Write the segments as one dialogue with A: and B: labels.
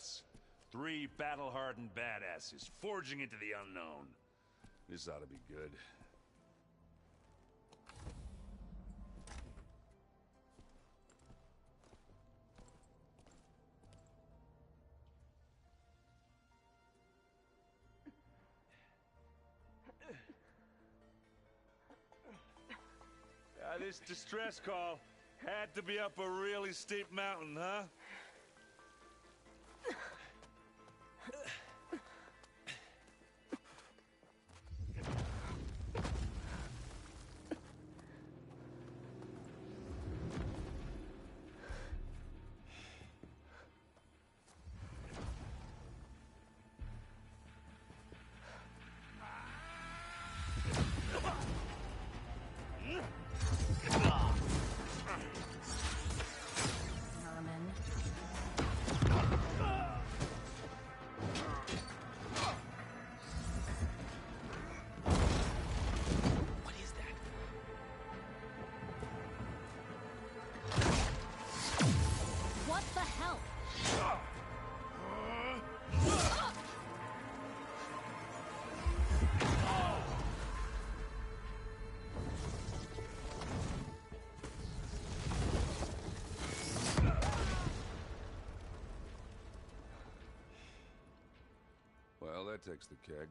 A: us. 3 battle-hardened badasses forging into the unknown. This ought to be good. This distress call had to be up a really steep mountain, huh?
B: What the hell?
A: Well, that takes the keg.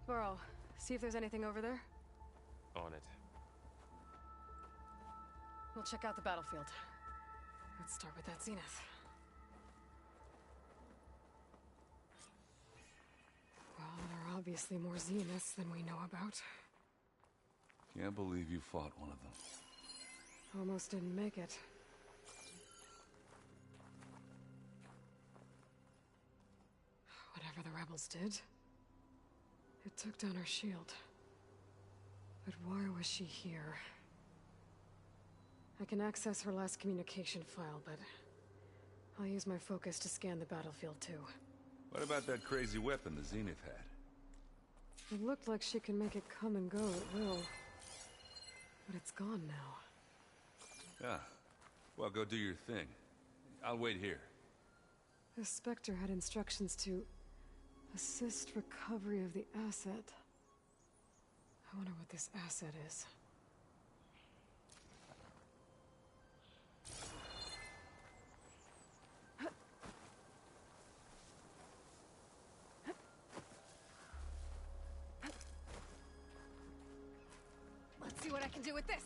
C: Burrow, see if there's anything over there.
D: On it.
C: We'll check out the battlefield. Let's start with that zenith. Well, there are obviously more zeniths than we know about.
A: Can't believe you fought one of them.
C: Almost didn't make it. Whatever the rebels did, it took down our shield. But why was she here? I can access her last communication file, but I'll use my focus to scan the battlefield too.
A: What about that crazy weapon the Zenith had?
C: It looked like she can make it come and go at will. But it's gone now.
A: Ah. Well, go do your thing. I'll wait here.
C: The Spectre had instructions to assist recovery of the asset. I wonder what this asset is. Let's see what I can do with this.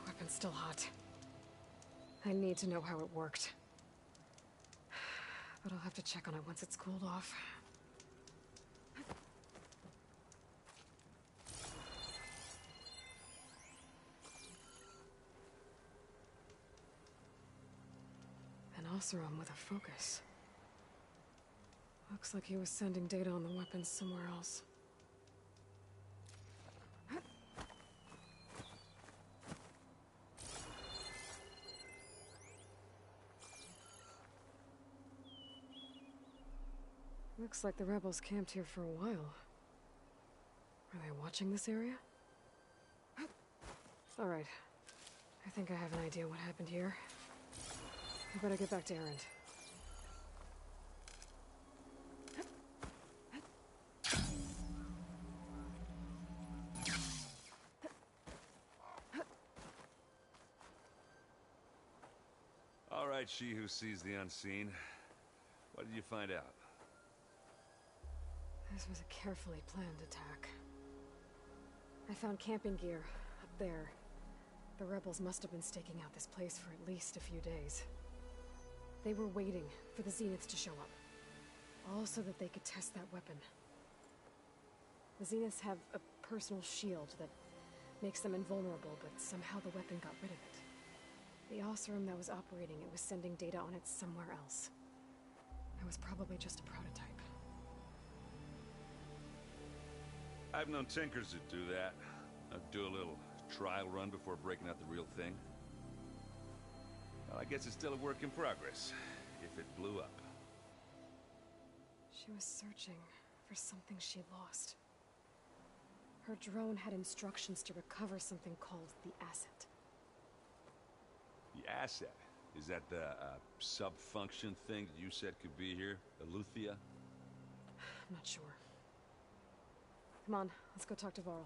C: Weapon's still hot. I need to know how it worked. But I'll have to check on it once it's cooled off. An Oseram with a focus. Looks like he was sending data on the weapons somewhere else. Looks like the rebels camped here for a while. Are they watching this area? All right. I think I have an idea what happened here. I better get back to Erend.
A: All right, she who sees the unseen. What did you find out?
C: This was a carefully planned attack. I found camping gear up there. The rebels must have been staking out this place for at least a few days. They were waiting for the Zeniths to show up. All so that they could test that weapon. The Zeniths have a personal shield that makes them invulnerable, but somehow the weapon got rid of it. The Oseram that was operating it was sending data on it somewhere else. It was probably just a prototype.
A: I've known tinkers that do that. I'd do a little trial run before breaking out the real thing. Well, I guess it's still a work in progress, if it blew up.
C: She was searching for something she lost. Her drone had instructions to recover something called the asset.
A: The asset? Is that the sub-function thing that you said could be here? Eleuthia?
C: I'm not sure. Come on, let's go talk to Varl.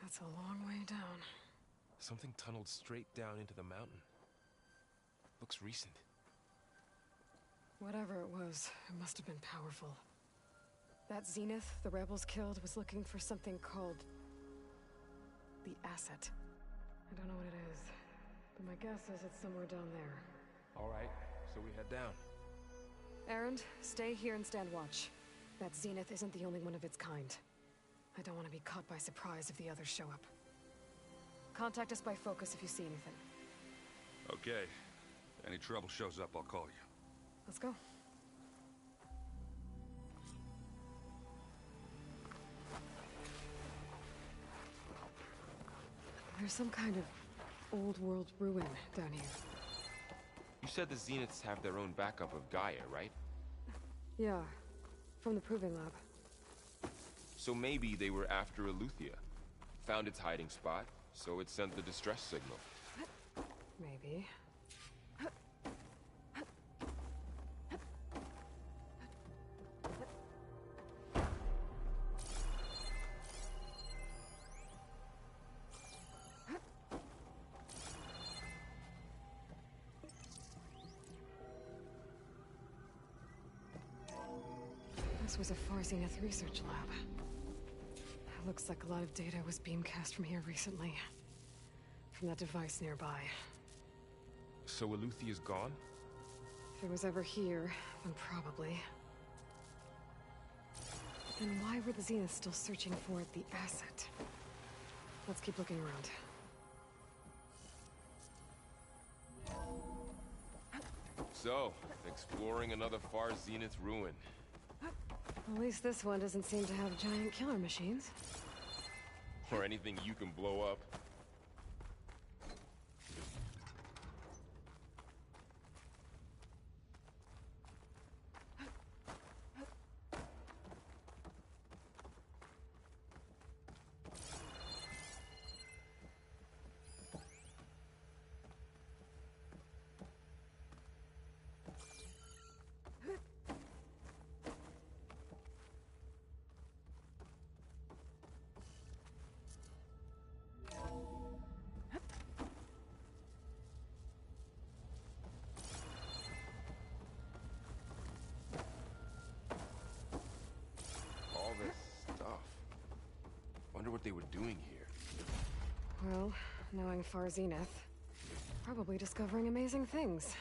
C: That's a long way down.
D: Something tunneled straight down into the mountain. Looks recent.
C: Whatever it was, it must have been powerful. That Zenith the rebels killed was looking for something called the asset. I don't know what it is, but my guess is it's somewhere down there.
D: All right, so we head down.
C: Erend, stay here and stand watch. That Zenith isn't the only one of its kind. I don't want to be caught by surprise if the others show up. Contact us by focus if you see anything.
A: Okay. If any trouble shows up, I'll call you.
C: Let's go. There's some kind of old-world ruin down here.
D: You said the Zeniths have their own backup of Gaia, right?
C: Yeah, from the Proving Lab.
D: So maybe they were after Eleuthia. Found its hiding spot, so it sent the distress signal.
C: Maybe. This was a Far Zenith research lab. Looks like a lot of data was beamcast from here recently. From that device nearby.
D: So Eleuthia's gone?
C: If it was ever here, then probably. Then why were the Zeniths still searching for the asset? Let's keep looking around.
D: So, exploring another Far Zenith ruin.
C: At least this one doesn't seem to have giant killer machines.
D: Or anything you can blow up. What they were doing here.
C: Well, knowing Far Zenith, probably discovering amazing things.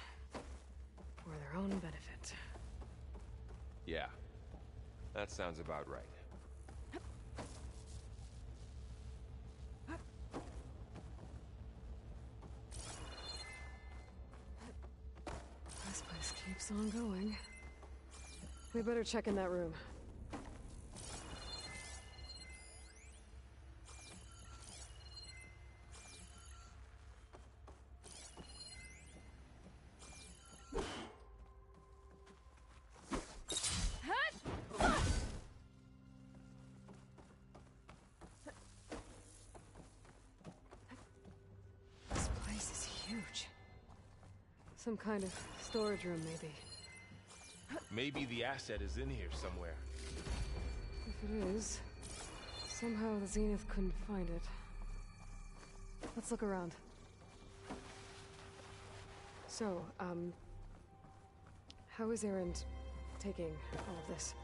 C: For their own benefit.
D: Yeah, that sounds about right.
C: This place keeps on going. We better check in that room. This place is huge. Some kind of storage room, maybe.
D: Maybe the asset is in here somewhere.
C: If it is, somehow the Zenith couldn't find it. Let's look around. So, how is Erend taking all of this?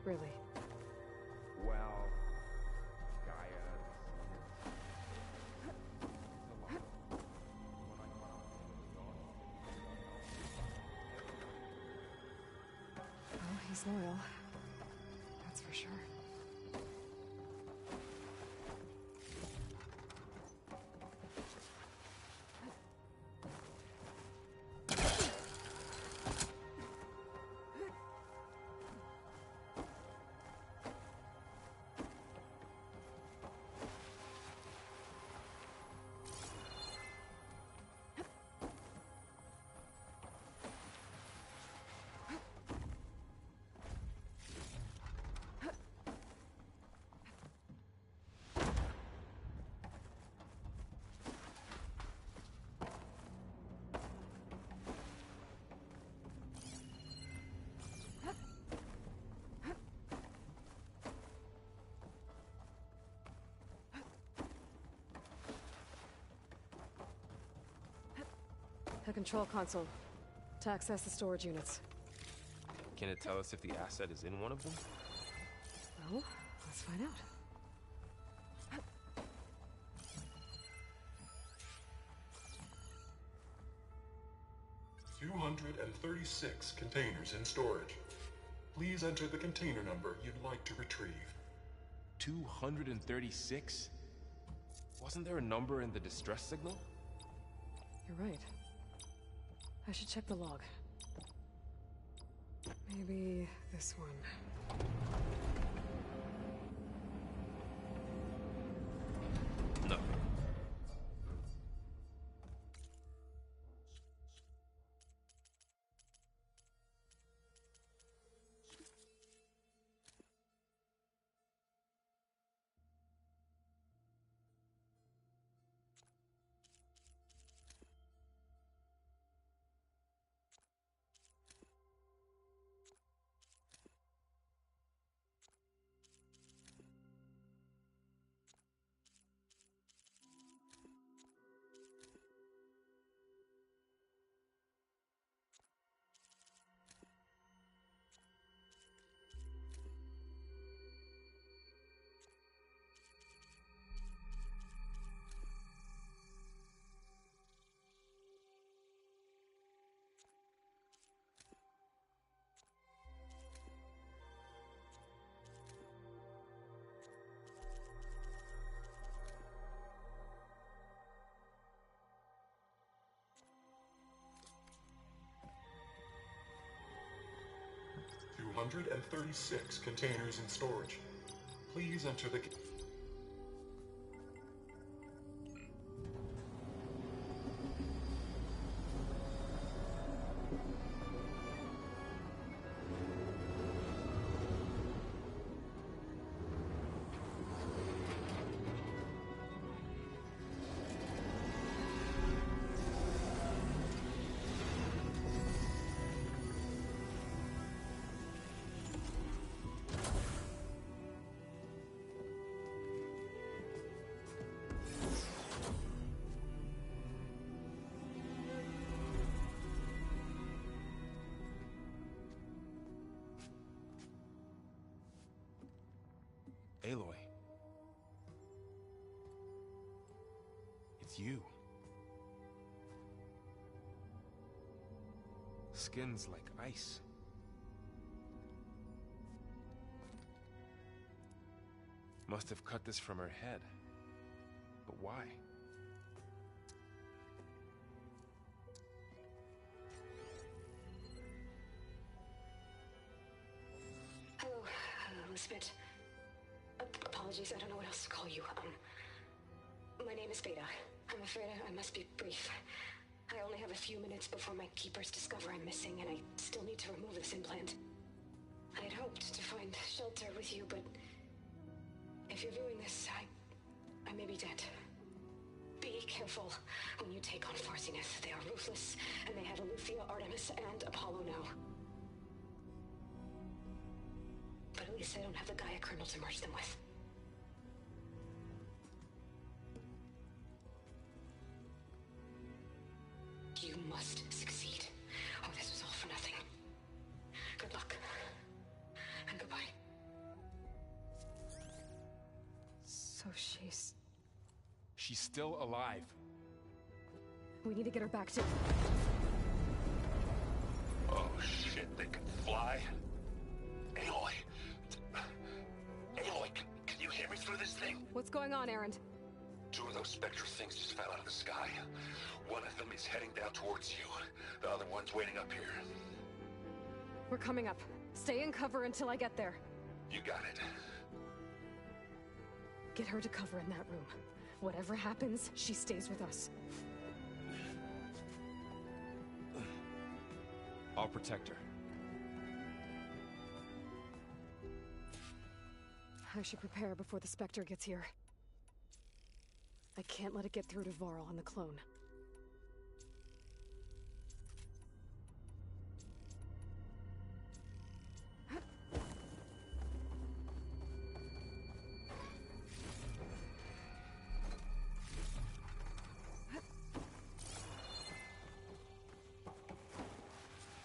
C: Really?
D: Well, Gaia.
C: Well, he's loyal. That's for sure. The control console. To access the storage units.
D: Can it tell us if the asset is in one of them?
C: Well, let's find out.
E: 236 containers in storage. Please enter the container number you'd like to retrieve.
D: 236? Wasn't there a number in the distress signal?
C: You're right. I should check the log. Maybe this one.
D: No.
E: Two 236 containers in storage. Please enter the...
D: Aloy. It's you. Skin's like ice. Must have cut this from her head. But why?
C: Hello, Elizabeth. Apologies, I don't know what else to call you. My name is Beta. I'm afraid I must be brief. I only have a few minutes before my keepers discover I'm missing, and I still need to remove this implant. I had hoped to find shelter with you, but if you're viewing this, I may be dead. Be careful when you take on Far Zenith. They are ruthless, and they have Eleuthia, Artemis, and Apollo now. But at least they don't have the Gaia kernel to merge them with. You must succeed, or this was all for nothing. Good luck. And goodbye. So she's...
D: She's still alive.
C: We need to get her back to...
F: Oh shit, they can fly? Aloy! Aloy, can you hear me through this thing?
C: What's going on, Erend?
F: 2 of those Spectre things just fell out of the sky. One of them is heading down towards you. The other one's waiting up here.
C: We're coming up. Stay in cover until I get there.
F: You got it.
C: Get her to cover in that room. Whatever happens, she stays with us.
D: I'll protect her.
C: I should prepare before the Spectre gets here. I can't let it get through to Varl on the clone.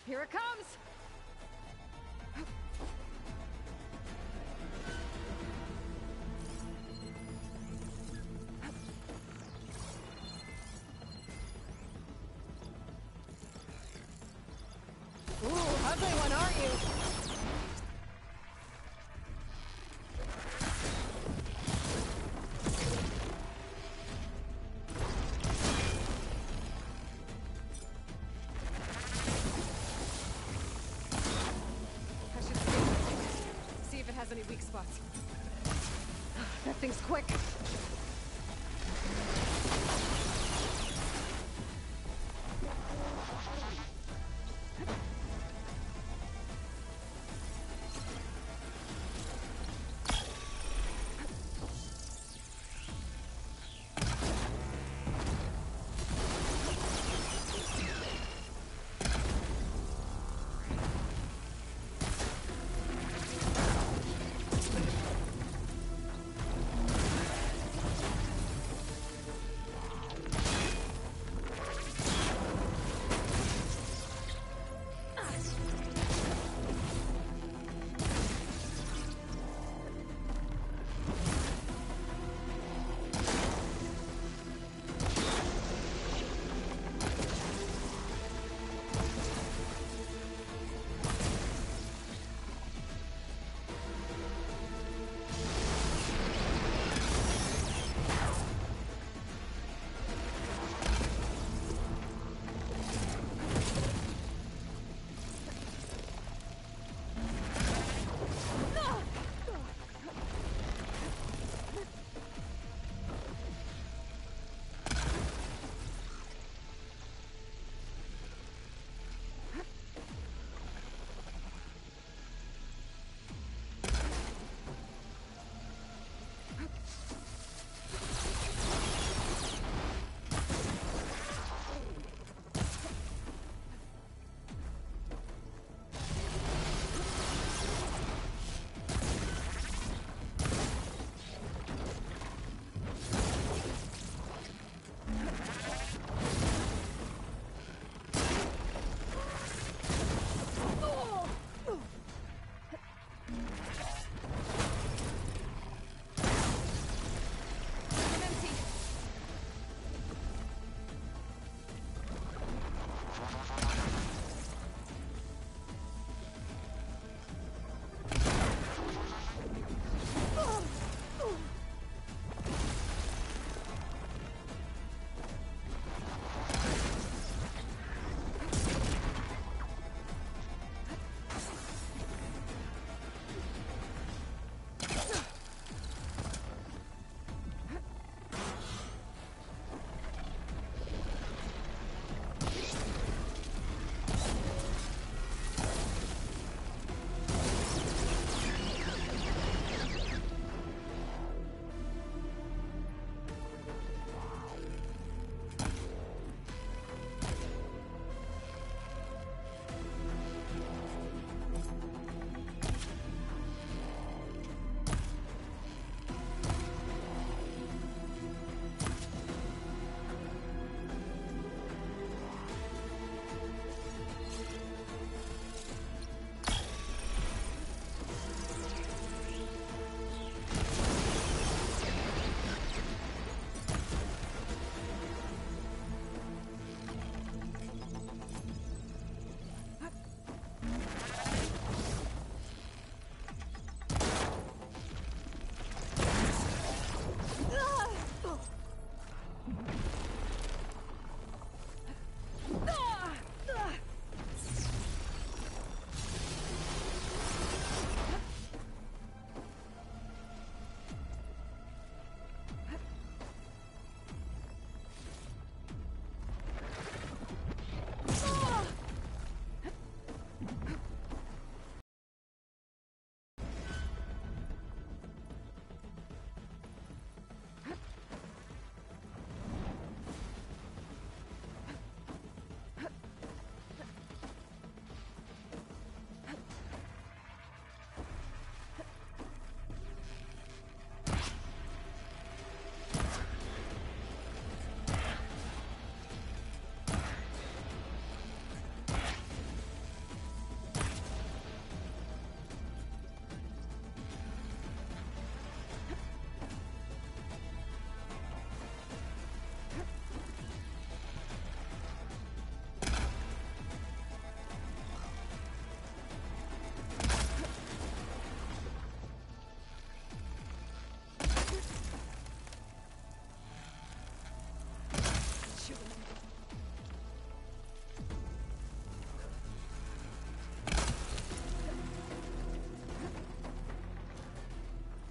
C: Here it comes! Ooh, ugly one, aren't you? I should see if it has any weak spots. That thing's quick.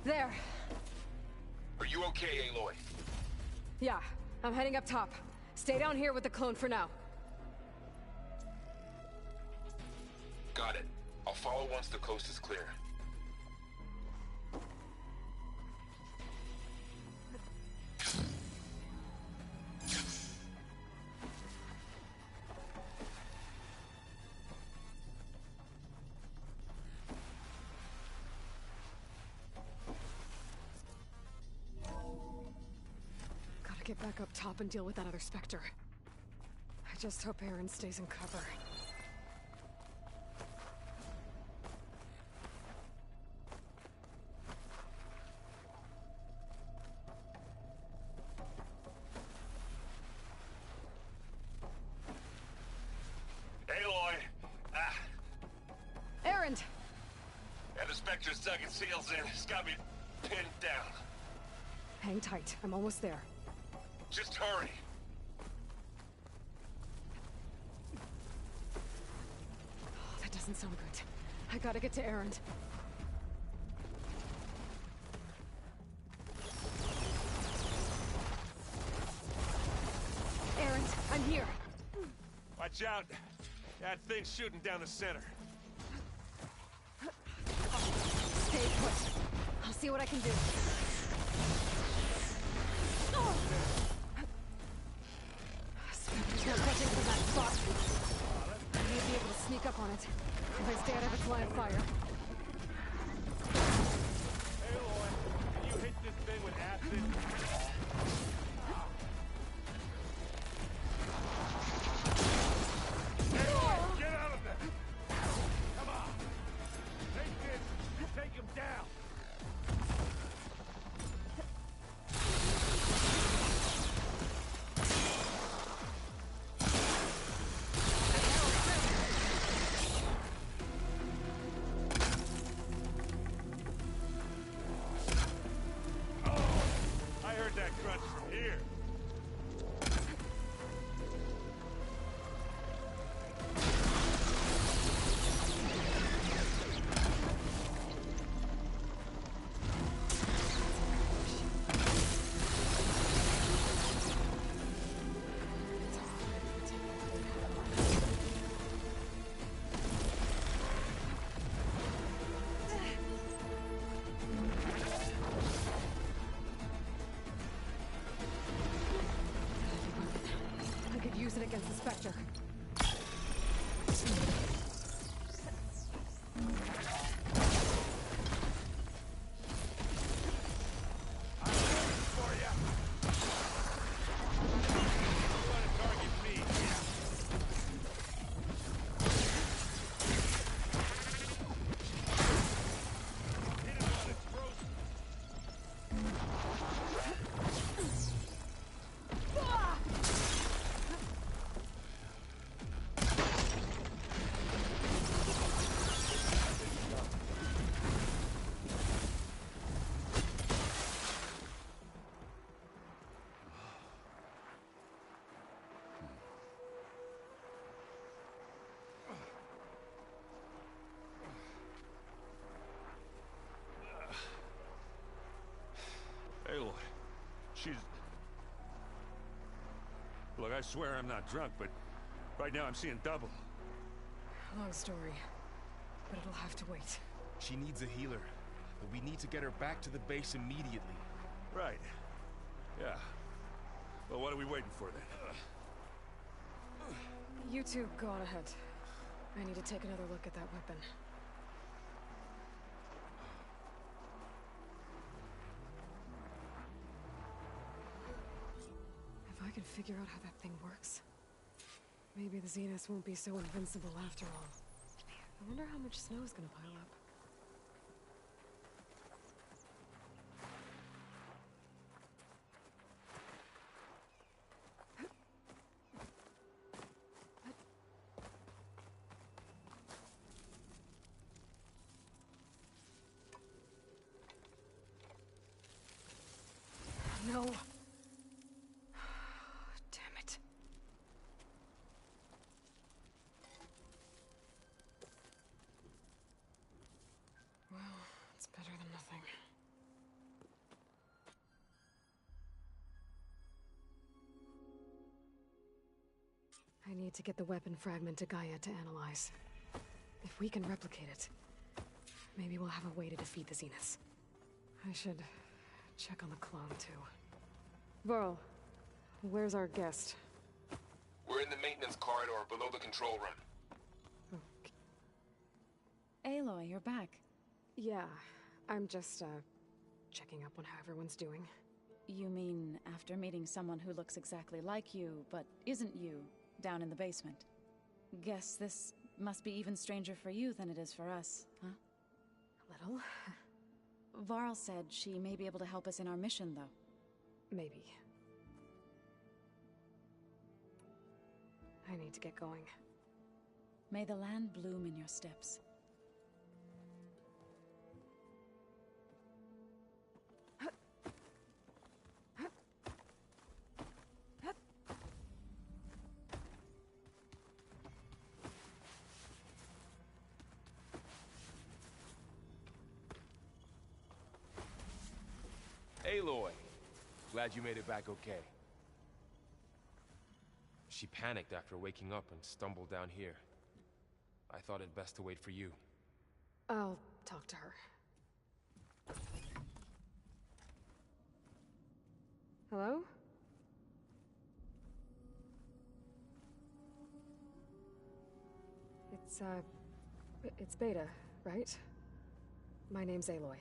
C: There.
F: Are you okay, Aloy?
C: Yeah, I'm heading up top. Stay down here with the clone for now.
F: Got it. I'll follow once the coast is clear.
C: Gotta get back up top and deal with that other Spectre. I just hope Aaron stays in cover.
F: Aloy! Ah!
C: Aaron!
F: And the Spectre's dug its heels in. It's got me pinned down.
C: Hang tight. I'm almost there.
F: Just hurry.
C: Oh, that doesn't sound good. I gotta get to Aaron. Aaron, I'm here.
G: Watch out. That thing's shooting down the center.
C: Stay put. I'll see what I can do. Spectre's not touching from that spot. I may be able to sneak up on it if I stay out of its line of fire.
G: Aloy, can you hit this thing with acid? Aloy, get out of there! Come on! Take this! Take him down! I heard that crunch from here.
C: I could use it against the Spectre.
G: I'm waiting for ya! You want to target me? Hit it on its throat!
A: Aloy, she's... Look, I swear I'm not drunk, but right now I'm seeing double.
C: Long story, but it'll have to wait.
D: She needs a healer, but we need to get her back to the base immediately.
A: Right. Yeah. Well, what are we waiting for then?
C: You two go on ahead. I need to take another look at that weapon. If I can figure out how that thing works, maybe the Zeniths won't be so invincible after all. I wonder how much snow is gonna pile up. No. Damn it. need to get the weapon fragment to Gaia to analyze. If we can replicate it, maybe we'll have a way to defeat the Zeniths. I should check on the clone, too. Varl, where's our guest?
D: We're in the maintenance corridor below the control room.
C: Okay.
B: Aloy, you're back.
C: Yeah, I'm just, checking up on how everyone's doing.
B: You mean after meeting someone who looks exactly like you, but isn't you, down in the basement? Guess this must be even stranger for you than it is for us, huh?
C: A little.
B: Varl said she may be able to help us in our mission, though.
C: Maybe. I need to get going.
B: May the land bloom in your steps.
D: Aloy, glad you made it back okay. She panicked after waking up and stumbled down here. I thought it best to wait for you.
C: I'll talk to her. Hello? It's Beta, right? My name's Aloy.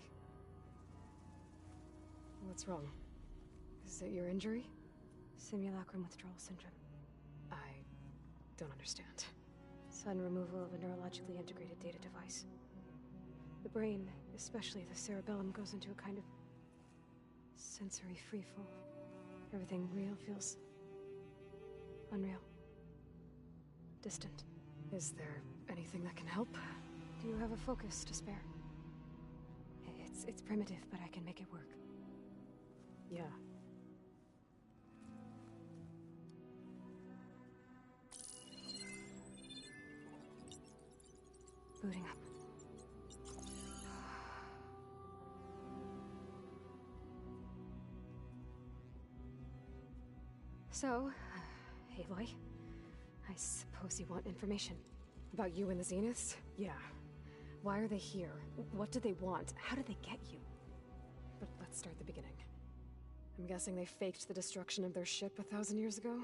C: What's wrong? Is it your injury?
H: Simulacrum withdrawal syndrome.
C: I don't understand.
H: Sudden removal of a neurologically integrated data device. The brain, especially the cerebellum, goes into a kind of sensory freefall. Everything real feels unreal. Distant.
C: Is there anything that can help?
H: Do you have a focus to spare? It's primitive, but I can make it work.
C: Yeah.
H: Booting up. So, Aloy, I suppose you want information.
C: About you and the Zeniths? Yeah. Why are they here? What do they want? How did they get you? But let's start at the beginning. I'm guessing they faked the destruction of their ship 1,000 years ago?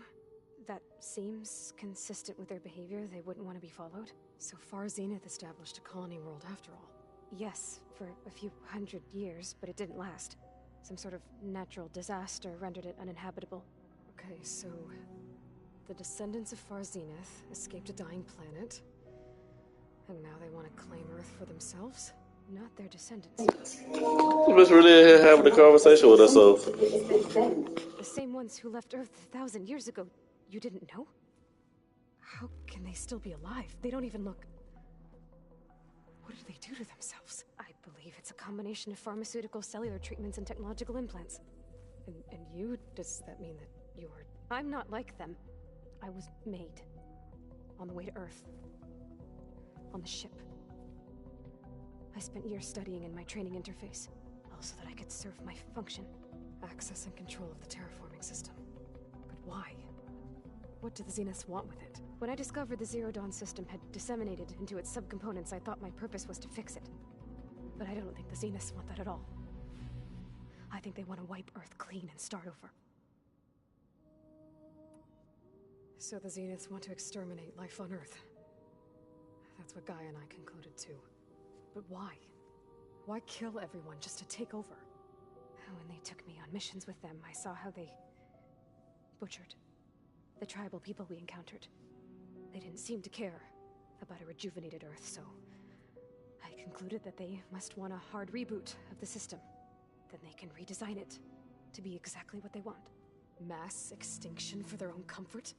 H: That seems consistent with their behavior. They wouldn't want to be followed.
C: So far, Zenith established a colony world after all.
H: Yes, for a few hundred years, but it didn't last. Some sort of natural disaster rendered it uninhabitable.
C: Okay, so the descendants of Far Zenith escaped a dying planet, and now they want to claim Earth for themselves?
H: Not their descendants.
I: You was really having a conversation with herself.
H: The same ones who left Earth 1,000 years ago. You didn't know?
C: How can they still be alive? They don't even look... What do they do to themselves?
H: I believe it's a combination of pharmaceutical, cellular treatments, and technological implants.
C: And you? Does that mean that you're...
H: I'm not like them. I was made. On the way to Earth. On the ship. I spent years studying in my training interface, also that I could serve my function.
C: Access and control of the terraforming system. But why? What do the Zeniths want with it?
H: When I discovered the Zero Dawn system had disseminated into its subcomponents, I thought my purpose was to fix it. But I don't think the Zeniths want that at all. I think they want to wipe Earth clean and start over.
C: So the Zeniths want to exterminate life on Earth. That's what Gaia and I concluded too. But why? Why kill everyone just to take over?
H: When they took me on missions with them, I saw how they butchered the tribal people we encountered. They didn't seem to care about a rejuvenated Earth, so I concluded that they must want a hard reboot of the system. Then they can redesign it to be exactly what they want.
C: Mass extinction for their own comfort?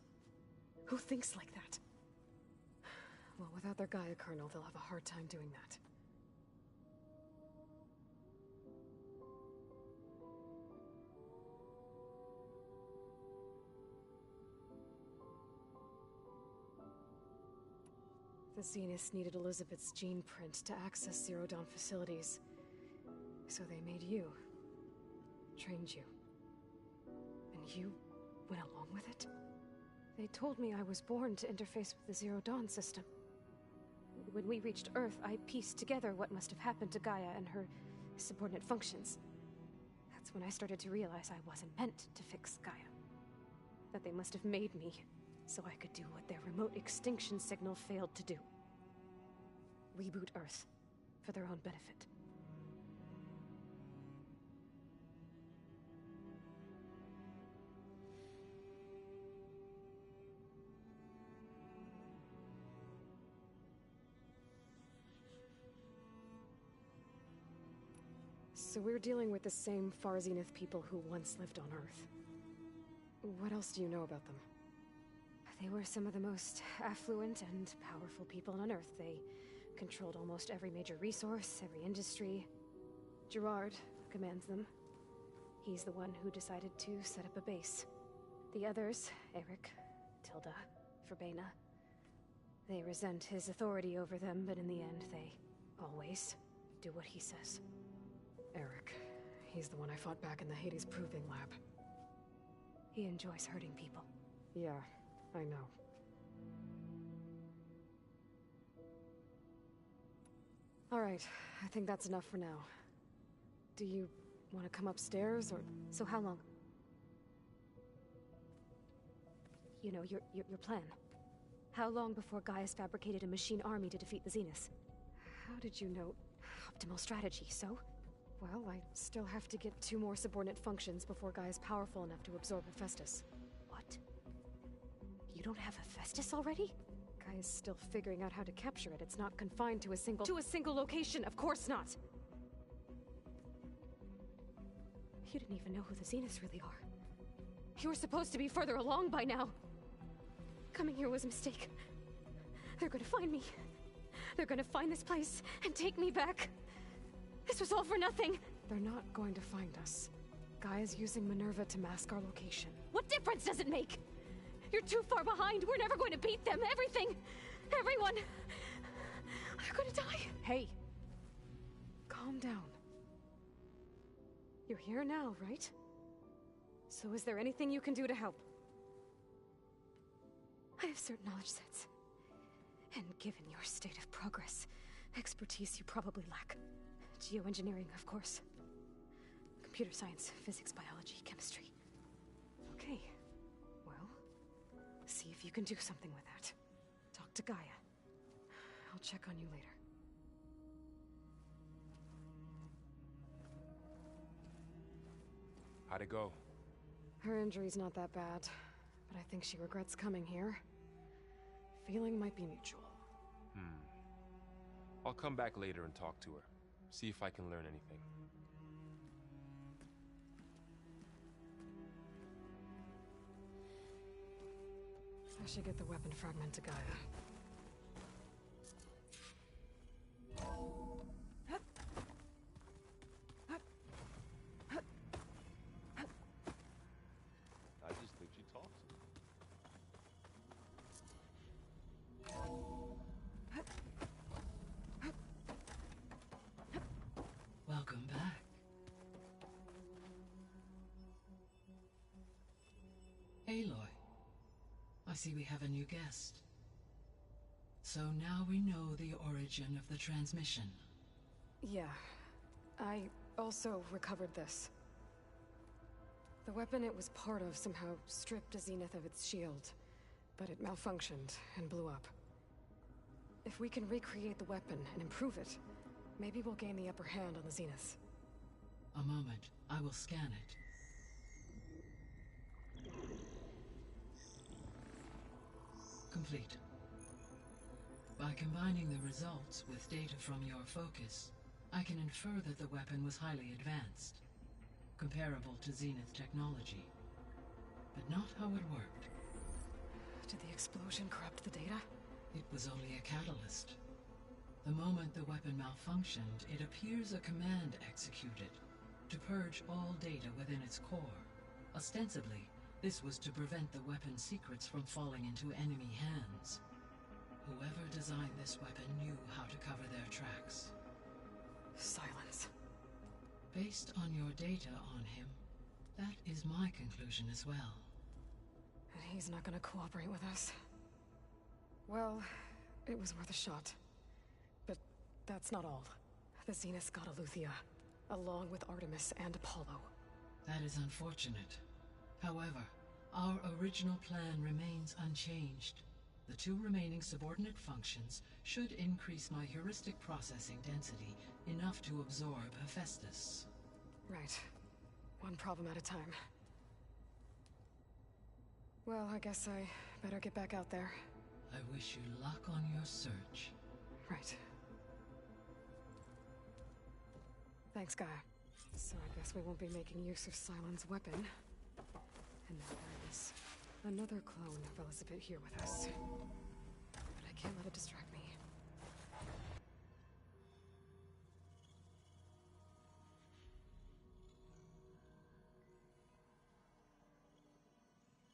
C: Who thinks like that? Well, without their Gaia kernel, they'll have a hard time doing that. The Zeniths needed Elizabeth's gene print to access Zero Dawn facilities. So they made you. Trained you. And you went along with it?
H: They told me I was born to interface with the Zero Dawn system. When we reached Earth, I pieced together what must have happened to Gaia and her subordinate functions. That's when I started to realize I wasn't meant to fix Gaia. That they must have made me so I could do what their remote extinction signal failed to do. Reboot Earth, for their own benefit.
C: So we're dealing with the same Far Zenith people who once lived on Earth. What else do you know about them?
H: They were some of the most affluent and powerful people on Earth. They controlled almost every major resource, every industry. Gerard commands them. He's the one who decided to set up a base. The others, Eric, Tilda, Verbena, they resent his authority over them, but in the end, they always do what he says.
C: Eric. He's the one I fought back in the Hades Proving Lab.
H: He enjoys hurting people.
C: Yeah, I know. Alright, I think that's enough for now. Do you want to come upstairs, or...
H: So how long? You know, your plan. How long before Gaia's fabricated a machine army to defeat the Zeniths?
C: How did you know?
H: Optimal strategy, so?
C: Well, I still have to get 2 more subordinate functions before Gaia's powerful enough to absorb Hephaestus.
H: What? You don't have Hephaestus already?
C: Gaia's still figuring out how to capture it. It's not confined to a single... To a single location! Of course not!
H: You didn't even know who the Zeniths really are. You were supposed to be further along by now. Coming here was a mistake. They're gonna find me. They're gonna find this place and take me back. This was all for nothing!
C: They're not going to find us. Gaia's using Minerva to mask our location.
H: What difference does it make? You're too far behind. We're never going to beat them. Everything. Everyone. They're gonna die.
C: Hey. Calm down. You're here now, right? So is there anything you can do to help?
H: I have certain knowledge sets. And given your state of progress, expertise you probably lack. Geoengineering, of course. Computer science, physics, biology, chemistry.
C: Okay. Well, see if you can do something with that. Talk to Gaia. I'll check on you later.
D: How'd it go?
C: Her injury's not that bad, but I think she regrets coming here. Feeling might be mutual.
D: I'll come back later and talk to her. See if I can learn anything.
C: I should get the weapon fragment to Gaia.
A: I just think she talks.
J: Welcome back. Aloy, I see we have a new guest. So now we know the origin of the transmission.
C: Yeah. I also recovered this. The weapon it was part of somehow stripped a Zenith of its shield, but it malfunctioned and blew up. If we can recreate the weapon and improve it, maybe we'll gain the upper hand on the Zeniths.
J: A moment, I will scan it. Complete. By combining the results with data from your focus, I can infer that the weapon was highly advanced, comparable to Zenith technology, but not how it worked.
C: Did the explosion corrupt the data?
J: It was only a catalyst. The moment the weapon malfunctioned, it appears a command executed to purge all data within its core. Ostensibly, this was to prevent the weapon's secrets from falling into enemy hands. Whoever designed this weapon knew how to cover their tracks.
C: Silence.
J: Based on your data on him, that is my conclusion as well.
C: And he's not gonna cooperate with us. Well, it was worth a shot. But that's not all. The Zeniths got Aletheia, along with Artemis and Apollo.
J: That is unfortunate. However, our original plan remains unchanged. The two remaining subordinate functions should increase my heuristic processing density enough to absorb Hephaestus.
C: Right. One problem at a time. Well, I guess I better get back out there.
J: I wish you luck on your search.
C: Right. Thanks, Gaia. So I guess we won't be making use of Sylens' weapon. And now there is another clone of Elizabeth here with us.